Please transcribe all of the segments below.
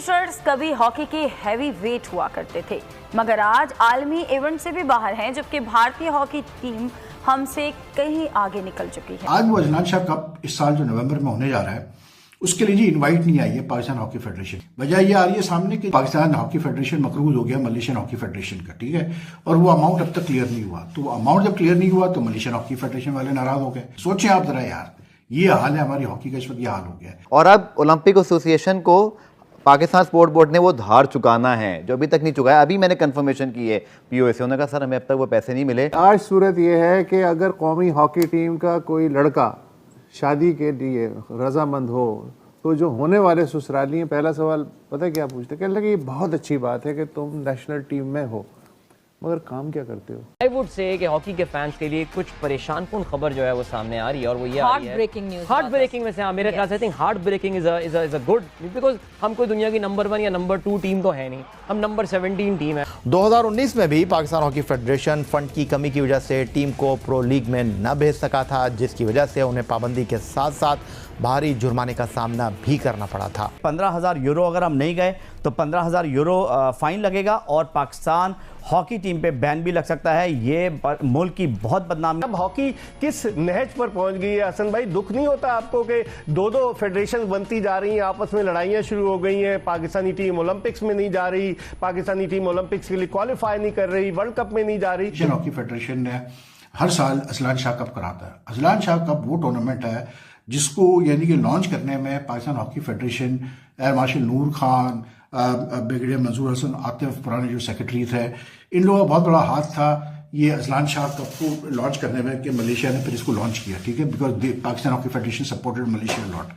Users कभी hockey के heavy weight हुआ करते थे, मगर आज आलमी इवेंट से भी बाहर हैं, जबकि भारतीय हॉकी टीम हमसे कहीं आगे निकल चुकी है। आज वो अजलान शाह कप इस साल जो नवंबर में होने जा रहा है, उसके लिए जी इनवाइट नहीं आई है पाकिस्तान हॉकी फेडरेशन। वजह ये आ रही है सामने कि पाकिस्तान हॉकी फेडरेशन मकरूज हो गया मलेशियन हॉकी फेडरेशन का, ठीक है, और वो अमाउंट अब तक क्लियर नहीं हुआ। तो अमाउंट जब क्लियर नहीं हुआ तो मलेशियन हॉकी फेडरेशन वाले नाराज हो गए। सोचें आप जरा यार, ये हाल है हमारी हॉकी का, इस वक्त ये हाल हो गया है। और अब ओलंपिक एसोसिएशन को पाकिस्तान स्पोर्ट बोर्ड ने वो धार चुकाना है जो अभी तक नहीं चुकाया। अभी मैंने कंफर्मेशन की है पीओए से, उन्होंने कहा सर हमें अब तक वो पैसे नहीं मिले। आज सूरत ये है कि अगर कौमी हॉकी टीम का कोई लड़का शादी के लिए रजामंद हो तो जो होने वाले ससुराली हैं, पहला सवाल पता है क्या पूछते, कहने लगे ये बहुत अच्छी बात है कि तुम नेशनल टीम में हो, मगर काम क्या करते हो। आई वुड से कि हॉकी के फैंस के लिए कुछ परेशान कुन खबर जो है वो सामने आ रही है, और वो ये आ रही है ब्रेकिंग न्यूज़। हार्ट ब्रेकिंग में से मेरे ख्याल से I think heart breaking is a good, because हम कोई दुनिया की नंबर 1 या नंबर 2 टीम तो है नहीं, हम नंबर 17 टीम है। 2019 में भी पाकिस्तान हॉकी फेडरेशन फंड की कमी की वजह से टीम को प्रो लीग में न भेज सका था, जिसकी वजह से उन्हें पाबंदी के साथ साथ भारी जुर्माने का सामना भी करना पड़ा था। 15,000 यूरो अगर हम नहीं गए तो 15,000 यूरो फाइन लगेगा और पाकिस्तान हॉकी टीम पे बैन भी लग सकता है। ये मुल्क की बहुत बदनामी। अब हॉकी किस नहज पर पहुंच गई है हसन भाई, दुख नहीं होता आपको कि दो फेडरेशन बनती जा रही हैं, आपस में लड़ाइयां शुरू हो गई हैं, पाकिस्तानी टीम ओलंपिक्स में नहीं जा रही, पाकिस्तानी टीम ओलंपिक्स के लिए क्वालिफाई नहीं कर रही, वर्ल्ड कप में नहीं जा रही। एशियन हॉकी फेडरेशन ने हर साल अजलान शाह कप कराता है। अजलान शाह कप वो टूर्नामेंट है जिसको यानी कि लॉन्च करने में Pakistan hockey federation, air marshal Noor Khan, brigadier Manzoor Hasan Atif पुराने जो सेक्रेटरी थे, इन लोगों का बहुत बड़ा हाथ था ये अजलान शाह कप को लॉन्च करने में कि मलेशिया ने फिर इसको लॉन्च किया, ठीक है, because Pakistan hockey federation supported Malaysia lot.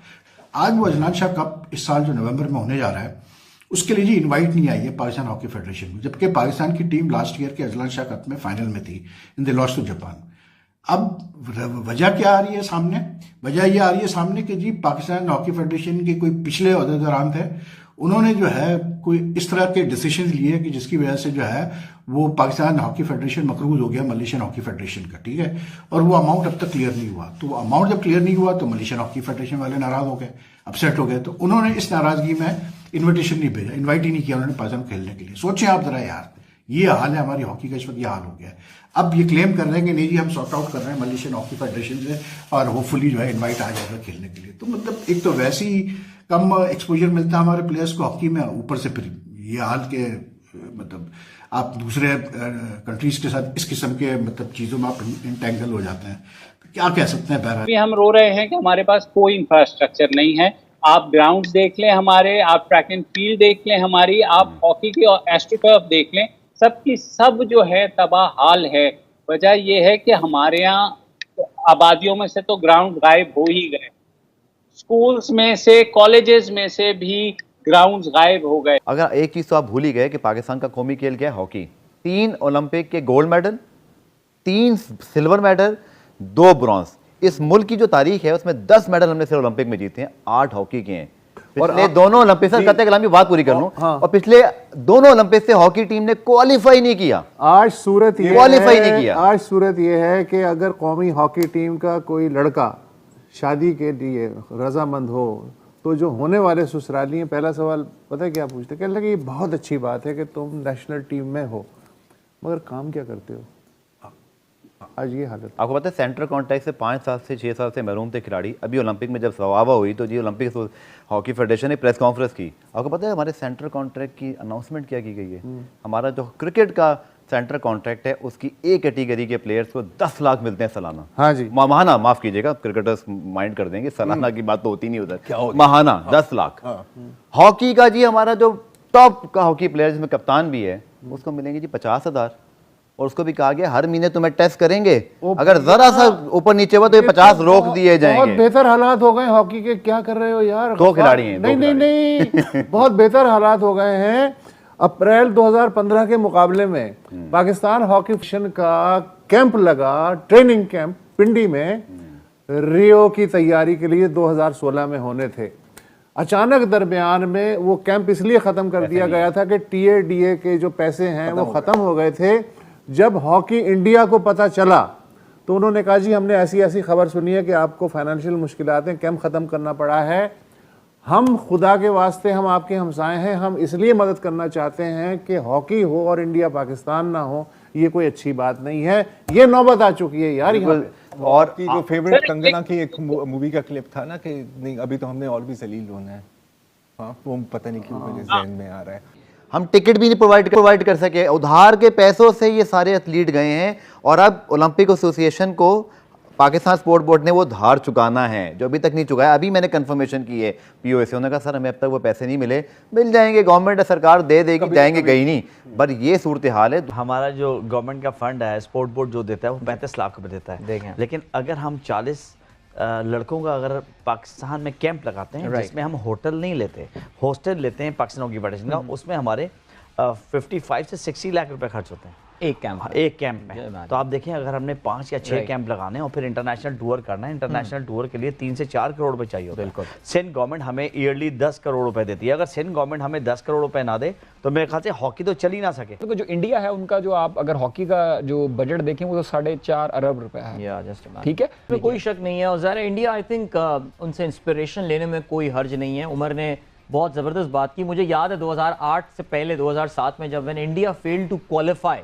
आज वो अजलान शाह कप इस साल जो नवंबर में होने जा रहा है, उसके लिए जी इनवाइट नहीं आई है पाकिस्तान हॉकी फेडरेशन में, जबकि पाकिस्तान की टीम लास्ट ईयर के अजलान शाह कप में फाइनल में थी in the loss to Japan. अब वजह क्या आ रही है सामने? वजह यह आ रही है सामने कि जी पाकिस्तान हॉकी फेडरेशन के कोई पिछले अहदेदारान थे, उन्होंने जो है कोई इस तरह के डिसीजन लिए कि जिसकी वजह से जो है वो पाकिस्तान हॉकी फेडरेशन मकरूज हो गया मलेशियन हॉकी फेडरेशन का, ठीक है, और वो अमाउंट अब तक क्लियर नहीं हुआ। तो अमाउंट जब क्लियर नहीं हुआ तो मलेशियन हॉकी फेडरेशन वाले नाराज हो गए, अपसेट हो गए। तो उन्होंने इस नाराजगी में इन्विटेशन नहीं भेजा, इन्वाइट ही नहीं किया उन्होंने पाकिस्तान को खेलने के लिए। सोचें आप जरा यार, ये हाल है हमारी हॉकी का, इस वक्त ये हाल हो गया है। अब ये क्लेम कर रहे हैं कि नहीं जी हम सॉर्ट आउट कर रहे हैं मलेशियन हॉकी फेडरेशन से और होपफुली जो है इनवाइट आ जाएगा खेलने के लिए। तो मतलब एक तो वैसे ही कम एक्सपोजर मिलता है हमारे प्लेयर्स को हॉकी में, ऊपर से फिर ये हाल के मतलब आप दूसरे कंट्रीज के साथ इस किस्म के मतलब चीज़ों में आप इंटेंगल हो जाते हैं। तो क्या कह सकते हैं? बहरहाल हम रो रहे हैं कि हमारे पास कोई इंफ्रास्ट्रक्चर नहीं है। आप ग्राउंड्स देख लें हमारे, आप ट्रैक एंड फील्ड देख लें हमारी, आप हॉकी की एस्ट्रोटर्फ देख लें, सबकी सब जो है तबाह हाल है। वजह यह है कि हमारे यहाँ आबादियों में से तो ग्राउंड गायब हो ही गए, स्कूल्स में से, कॉलेजेस में से भी ग्राउंड्स गायब हो गए। अगर एक चीज तो आप भूल ही गए कि पाकिस्तान का कौमी खेल क्या है? हॉकी। 3 ओलंपिक के gold medal, 3 silver medal, 2 bronze. इस मुल्क की जो तारीख है उसमें 10 मेडल हमने सिर्फ ओलंपिक में जीते हैं, 8 हॉकी के हैं। पिछले दोनों ओलंपिक से कतई कलाम की बात पूरी कर लूं, और पिछले दोनों ओलंपिक से हॉकी टीम ने क्वालिफाई नहीं किया। आज सूरत ये क्वालिफाई नहीं किया। आज सूरत ये है कि अगर कौमी हॉकी टीम का कोई लड़का शादी के लिए रजामंद हो तो जो होने वाले ससुराली हैं, पहला सवाल पता है क्या पूछते, कहने लगे ये बहुत अच्छी बात है कि तुम नेशनल टीम में हो, मगर काम क्या करते हो। आज ये हालत। आपको पता है सेंट्रल कॉन्ट्रैक्ट से 5 साल से 6 साल से महरूम थे खिलाड़ी। अभी ओलंपिक में जब सवावा हुई तो जी ओलंपिक हॉकी फेडरेशन ने प्रेस कॉन्फ्रेंस की। आपको पता है हमारे सेंट्रल कॉन्ट्रैक्ट की अनाउंसमेंट क्या की गई है? हमारा जो क्रिकेट का सेंट्रल कॉन्ट्रैक्ट है उसकी एक कैटेगरी के प्लेयर्स को 10 लाख मिलते हैं सालाना। हाँ जी, महाना, माफ कीजिएगा, क्रिकेटर्स माइंड कर देंगे, सालाना की बात तो होती नहीं उधर, महाना 10 लाख। हॉकी का जी हमारा जो टॉप का हॉकी प्लेयर जिसमें कप्तान भी है उसको मिलेंगे जी 50,000, और उसको भी कहा गया हर महीने तुम्हें टेस्ट करेंगे, अगर जरा सा ऊपर नीचे हुआ तो ये 50 रोक दिए जाएंगे। बहुत बेहतर हालात हो गए हॉकी के, क्या कर रहे हो यार। 2 खिलाड़ी हैं। नहीं बहुत बेहतर हालात हो गए हैं। अप्रैल 2015 के मुकाबले में पाकिस्तान हॉकी फेडरेशन का कैंप लगा, ट्रेनिंग कैंप पिंडी में, रियो की तैयारी के लिए 2016 में होने थे। अचानक दरमियान में वो कैंप इसलिए ख़त्म कर दिया गया था कि टीएडीए के जो पैसे हैं वो ख़त्म हो गए थे। जब हॉकी इंडिया को पता चला तो उन्होंने कहा जी हमने ऐसी ऐसी खबर सुनी है कि आपको फाइनेंशियल मुश्किलात हैं, कैंप ख़त्म करना पड़ा है। हम खुदा के वास्ते, हम आपके हमसाए हैं, हम इसलिए मदद करना चाहते हैं कि हॉकी हो और इंडिया पाकिस्तान ना हो, ये कोई अच्छी बात नहीं है। ये नौबत आ चुकी है यार यहाँ पे। और की जो फेवरेट कंगना की एक मूवी का क्लिप था ना कि नहीं अभी तो हमने और भी जलील होना है, हाँ वो पता नहीं क्यों मेरे ज़हन में आ रहा है। हम टिकट भी नहीं प्रोवाइड कर सके, उधार के पैसों से ये सारे एथलीट गए हैं और अब ओलंपिक एसोसिएशन को पाकिस्तान स्पोर्ट बोर्ड ने वो धार चुकाना है जो अभी तक नहीं चुकाया। अभी मैंने कंफर्मेशन की है पीओएस से, उन्होंने कहा सर हमें अब तक वो पैसे नहीं मिले, मिल जाएंगे, गवर्नमेंट सरकार दे देगी, जाएंगे कहीं नहीं, पर ये सूरत हाल है। हमारा जो गवर्नमेंट का फंड है स्पोर्ट बोर्ड जो देता है वो 35 लाख रुपए देता है, लेकिन अगर हम 40 लड़कों का अगर पाकिस्तान में कैंप लगाते हैं जिसमें हम होटल नहीं लेते, हॉस्टल लेते हैं पाकिस्तान हॉकी फेडरेशन का, उसमें हमारे 55 से 60 लाख रुपए खर्च होते हैं एक कैंप में। तो आप देखें अगर हमने 5 या 6 कैंप लगाने और फिर इंटरनेशनल टूर करना है, इंटरनेशनल टूर के लिए 3 से 4 करोड़ रुपए चाहिए होता है। सिंध गवर्नमेंट हमें ईयरली 10 करोड़ रुपए देती है, अगर सिंध गवर्नमेंट हमें 10 करोड़ रुपए ना दे तो मेरे ख्याल से हॉकी तो चल ही ना सके। तो जो इंडिया है उनका जो आप अगर हॉकी का जो बजट देखें वो तो 4.5 अरब रुपए है, ठीक है, तो कोई शक नहीं है। और ज़रा इंडिया आई थिंक उनसे इंस्पिरेशन लेने में कोई हर्ज नहीं है। उमर ने बहुत ज़बरदस्त बात की, मुझे याद है 2008 से पहले 2007 में जब when India failed to qualify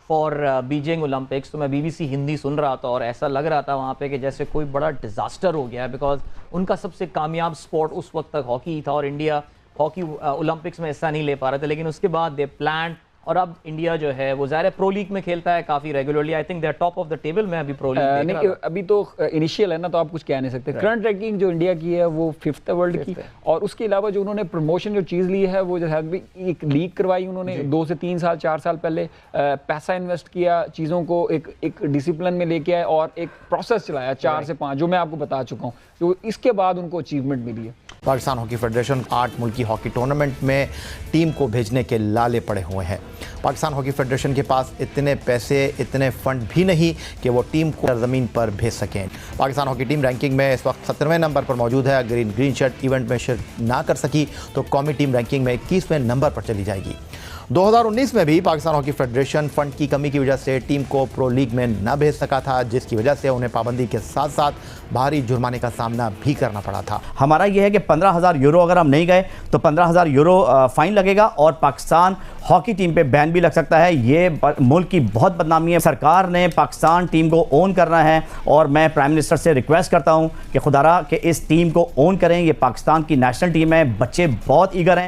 for Beijing Olympics, तो मैं बीबीसी हिंदी सुन रहा था और ऐसा लग रहा था वहाँ पे कि जैसे कोई बड़ा डिज़ास्टर हो गया है, बिकॉज उनका सबसे कामयाब स्पोर्ट उस वक्त तक हॉकी ही था और इंडिया हॉकी ओलंपिक्स में हिस्सा नहीं ले पा रहे थे। लेकिन उसके बाद दे प्लान, और अब इंडिया जो है वो ज़ाहिर प्रो लीग में खेलता है काफ़ी regularly. I think they are top of the table में अभी प्रो लीग नहीं, अभी तो इनिशियल है ना, तो आप कुछ कह नहीं सकते। करंट रैंकिंग जो इंडिया की है वो 5th है वर्ल्ड की, और उसके अलावा जो उन्होंने प्रमोशन जो चीज़ ली है वो जो है एक लीग करवाई उन्होंने 2 से 3 साल 4 साल पहले, पैसा इन्वेस्ट किया, चीज़ों को एक डिसिप्लिन में लेके आए और एक प्रोसेस चलाया 4 से 5, जो मैं आपको बता चुका हूँ, तो इसके बाद उनको अचीवमेंट मिली है। पाकिस्तान हॉकी फेडरेशन 8 मुल्की हॉकी टूर्नामेंट में टीम को भेजने के लाले पड़े हुए हैं। पाकिस्तान हॉकी फेडरेशन के पास इतने पैसे, इतने फंड भी नहीं कि वो टीम को ज़मीन पर भेज सकें। पाकिस्तान हॉकी टीम रैंकिंग में इस वक्त 17वें नंबर पर मौजूद है। अगर ग्रीन शर्ट इवेंट में शिरकत ना कर सकी तो कौमी टीम रैंकिंग में 21वें नंबर पर चली जाएगी। 2019 में भी पाकिस्तान हॉकी फेडरेशन फंड की कमी की वजह से टीम को प्रो लीग में न भेज सका था, जिसकी वजह से उन्हें पाबंदी के साथ साथ भारी जुर्माने का सामना भी करना पड़ा था। हमारा यह है कि 15,000 यूरो अगर हम नहीं गए तो 15,000 यूरो फाइन लगेगा और पाकिस्तान हॉकी टीम पे बैन भी लग सकता है। ये मुल्क की बहुत बदनामी है। सरकार ने पाकिस्तान टीम को ओन करना है और मैं प्राइम मिनिस्टर से रिक्वेस्ट करता हूँ कि खुदारा कि इस टीम को ओन करें। ये पाकिस्तान की नेशनल टीम है, बच्चे बहुत ईगर हैं।